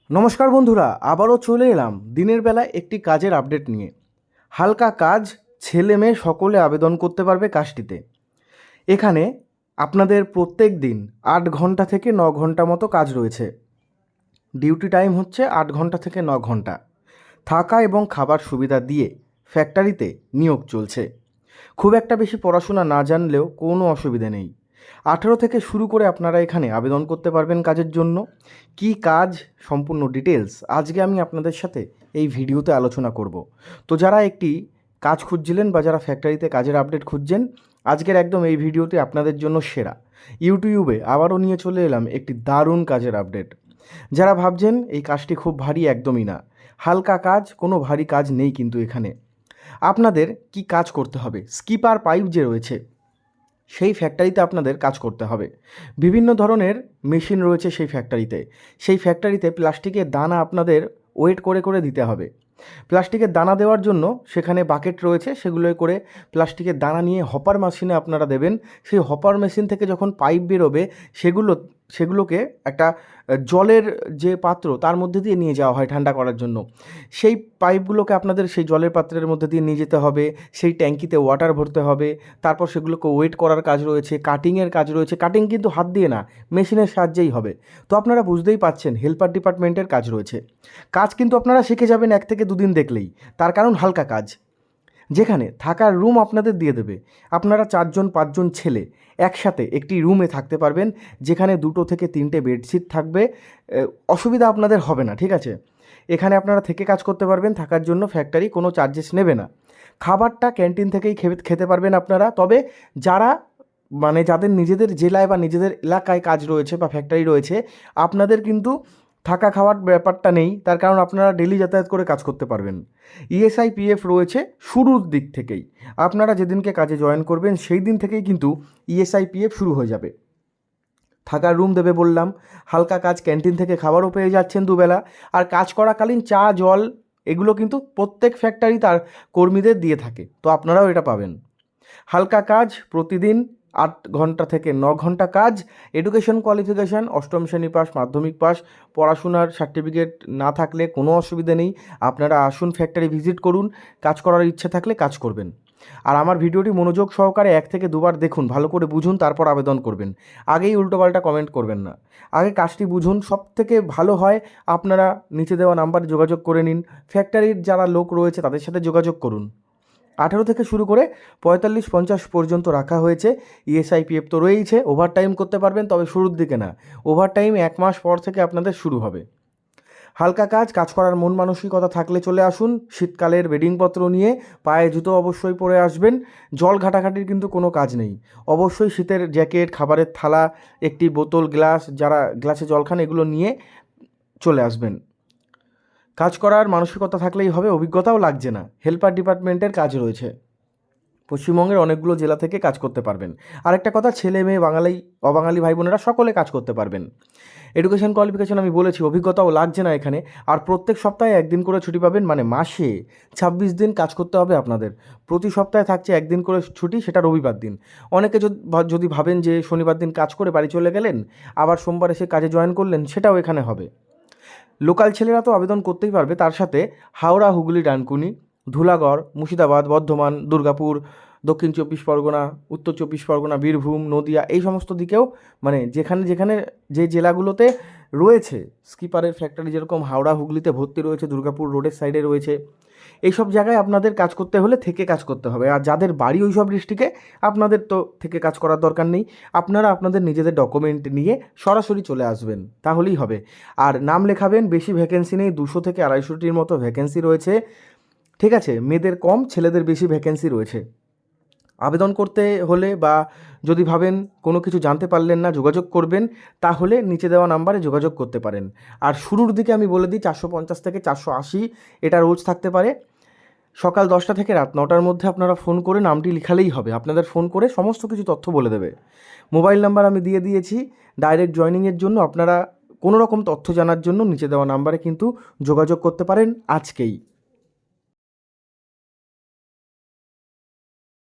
নমস্কার বন্ধুরা, আবারও চলে এলাম দিনের বেলা একটি কাজের আপডেট নিয়ে। হালকা কাজ, ছেলে মেয়ে সকলে আবেদন করতে পারবে কাজটিতে। এখানে আপনাদের প্রত্যেক দিন 8 ঘন্টা থেকে 9 ঘন্টা মতো কাজ রয়েছে। ডিউটি টাইম হচ্ছে 8 ঘন্টা থেকে 9 ঘন্টা। থাকা এবং খাবার সুবিধা দিয়ে ফ্যাক্টরিতে নিয়োগ চলছে। খুব একটা বেশি পড়াশোনা না জানলেও কোনো অসুবিধে নেই। 18 থেকে শুরু করে আপনারা এখানে আবেদন করতে পারবেন কাজের জন্য। কি কাজ, সম্পূর্ণ ডিটেলস আজকে আমি আপনাদের সাথে এই ভিডিওতে আলোচনা করব। তো যারা একটি কাজ খুঁজছিলেন বা যারা ফ্যাক্টরিতে কাজের আপডেট খুঁজছেন, আজকের একদম এই ভিডিওতে আপনাদের জন্য সেরা। ইউটিউবে আবারও নিয়ে চলে এলাম একটি দারুণ কাজের আপডেট। যারা ভাবছেন এই কাজটি খুব ভারী, একদমই না। হালকা কাজ, কোনো ভারী কাজ নেই কিন্তু এখানে। আপনাদের কি কাজ করতে হবে, স্কিপার পাইপ যে রয়েছে সেই ফ্যাক্টরিতে আপনাদের কাজ করতে হবে। বিভিন্ন ধরনের মেশিন রয়েছে সেই ফ্যাক্টরিতে প্লাস্টিকের দানা আপনাদের ওয়েট করে করে দিতে হবে। প্লাস্টিকের দানা দেওয়ার জন্য সেখানে বাকেট রয়েছে, সেগুলোয় করে প্লাস্টিকের দানা নিয়ে হপার মেশিনে আপনারা দেবেন। সেই হপার মেশিন থেকে যখন পাইপ বেরোবে সেগুলোকে একটা জলের যে পাত্র তার মধ্যে দিয়ে নিয়ে যাওয়া হয় ঠান্ডা করার জন্য। সেই পাইপগুলোকে আপনাদের সেই জলের পাত্রের মধ্যে দিয়ে নিয়ে যেতে হবে, সেই ট্যাঙ্কিতে ওয়াটার ভরতে হবে। তারপর সেগুলোকে ওয়েট করার কাজ রয়েছে, কাটিংয়ের কাজ রয়েছে। কাটিং কিন্তু হাত দিয়ে না, মেশিনের সাহায্যেই হবে। তো আপনারা বুঝতেই পাচ্ছেন হেল্পার ডিপার্টমেন্টের কাজ রয়েছে। কাজ কিন্তু আপনারা শিখে যাবেন 1 থেকে 2 দিন দেখলেই। তার কারণ হালকা কাজ, যেখানে থাকার রুম আপনাদের দিয়ে দেবে। আপনারা 4জন 5জন ছেলে একসাথে একটি রুমে থাকতে পারবেন, যেখানে 2 থেকে 3টে বেডশিট থাকবে। অসুবিধা আপনাদের হবে না, ঠিক আছে? এখানে আপনারা থেকে কাজ করতে পারবেন, থাকার জন্য ফ্যাক্টরি কোনো চার্জেস নেবে না। খাবারটা ক্যান্টিন থেকেই খেতে পারবেন আপনারা। তবে যারা যাদের নিজেদের জেলায় বা নিজেদের এলাকায় কাজ রয়েছে বা ফ্যাক্টরি রয়েছে, আপনাদের কিন্তু থাকা খাওয়ার ব্যাপারটা নেই। তার কারণ আপনারা ডেলি যাতায়াত করে কাজ করতে পারবেন। ইএসআই পিএফ রয়েছে শুরুর দিক থেকেই। আপনারা যেদিনকে কাজে জয়েন করবেন সেই দিন থেকেই কিন্তু ইএসআই পিএফ শুরু হয়ে যাবে। থাকার রুম দেবে বললাম, হালকা কাজ, ক্যান্টিন থেকে খাবারও পেয়ে যাচ্ছেন দুবেলা। আর কাজ করাকালীন চা, জল এগুলো কিন্তু প্রত্যেক ফ্যাক্টরি তার কর্মীদের দিয়ে থাকে, তো আপনারাও এটা পাবেন। হালকা কাজ, প্রতিদিন 8 ঘন্টা থেকে 9 ঘন্টা কাজ। এডুকেশন কোয়ালিফিকেশান অষ্টম শ্রেণী পাস, মাধ্যমিক পাস, পড়াশোনার সার্টিফিকেট না থাকলে কোনো অসুবিধে নেই। আপনারা আসুন, ফ্যাক্টরি ভিজিট করুন, কাজ করার ইচ্ছে থাকলে কাজ করবেন। আর আমার ভিডিওটি মনোযোগ সহকারে 1 থেকে 2বার দেখুন, ভালো করে বুঝুন, তারপর আবেদন করবেন। আগেই উল্টোপাল্টা কমেন্ট করবেন না, আগে কাজটি বুঝুন। সব থেকে ভালো হয় আপনারা নিচে দেওয়া নাম্বারে যোগাযোগ করে নিন। ফ্যাক্টরির যারা লোক রয়েছে তাদের সাথে যোগাযোগ করুন। 18 থেকে শুরু করে 45-50 পর্যন্ত রাখা হয়েছে। ইএসআই পিএফ তো রয়েইছে। ওভারটাইম করতে পারবেন, তবে শুরুর দিকে না। ওভারটাইম 1 মাস পর থেকে আপনাদের শুরু হবে। হালকা কাজ, কাজ করার মন মানসিকতা থাকলে চলে আসুন। শীতকালের বেডিংপত্র নিয়ে, পায়ে জুতো অবশ্যই পরে আসবেন। জল ঘাটাঘাটির কিন্তু কোনো কাজ নেই। অবশ্যই শীতের জ্যাকেট, খাবারের থালা, একটি বোতল, গ্লাস, যারা গ্লাসে জল খান এগুলো নিয়ে চলে আসবেন। কাজ করার মানসিকতা থাকলেই হবে, অভিজ্ঞতাও লাগছে না। হেল্পার ডিপার্টমেন্টের কাজ রয়েছে। পশ্চিমবঙ্গের অনেকগুলো জেলা থেকে কাজ করতে পারবেন। আরেকটা কথা, ছেলে মেয়ে, বাঙালি অবাঙালি ভাই বোনেরা সকলে কাজ করতে পারবেন। এডুকেশন কোয়ালিফিকেশন আমি বলেছি, অভিজ্ঞতাও লাগছে না এখানে। আর প্রত্যেক সপ্তাহে 1 দিন করে ছুটি পাবেন, মানে মাসে 26 দিন কাজ করতে হবে আপনাদের। প্রতি সপ্তাহে থাকছে 1 দিন করে ছুটি, সেটা রবিবার দিন। অনেকে যদি ভাবেন যে শনিবার দিন কাজ করে বাড়ি চলে গেলেন, আবার সোমবার এসে কাজে জয়েন করলেন, সেটাও এখানে হবে। লোকাল ছেলেরা তো আবেদন করতেই পারবে, তার সাথে হাওড়া, হুগলি, ডানকুনি, ধুলাগড়, মুর্শিদাবাদ, বর্ধমান, দুর্গাপুর, দক্ষিণ 24 পরগনা, উত্তর 24 পরগনা, বীরভূম, নদিয়া, এই সমস্ত দিকেও, যেখানে যেখানে যে জেলাগুলোতে রয়েছে স্কিপারের ফ্যাক্টরি, যেরকম হাওড়া হুগলিতে ভর্তি রয়েছে, দুর্গাপুর রোডের সাইডে রয়েছে, এইসব জায়গায় আপনাদের কাজ করতে হলে থেকে কাজ করতে হবে। আর যাদের বাড়ি ওই সব ডিস্ট্রিক্টে, আপনাদের তো থেকে কাজ করার দরকার নেই। আপনারা আপনাদের নিজেদের ডকুমেন্ট নিয়ে সরাসরি চলে আসবেন, তাহলেই হবে। আর নাম লেখাবেন, বেশি ভ্যাকেন্সি নেই, 200 থেকে 250টির মতো ভ্যাকেন্সি রয়েছে, ঠিক আছে? মেয়েদের কম, ছেলেদের বেশি ভ্যাকেন্সি রয়েছে। আবেদন করতে হলে বা যদি ভাবেন কোনো কিছু জানতে পারলেন না, যোগাযোগ করবেন, তাহলে নিচে দেওয়া নাম্বারে যোগাযোগ করতে পারেন। আর শুরুর দিকে আমি বলে দিই, 450 থেকে 480 এটা রোজ থাকতে পারে। সকাল 10টা থেকে রাত 9টার মধ্যে আপনারা ফোন করে নামটি লিখালেই হবে। আপনাদের ফোন করে সমস্ত কিছু তথ্য বলে দেবে। মোবাইল নাম্বার আমি দিয়ে দিয়েছি ডাইরেক্ট জয়েনিংয়ের জন্য। আপনারা কোনো রকম তথ্য জানার জন্য নিচে দেওয়া নাম্বারে কিন্তু যোগাযোগ করতে পারেন আজকেই।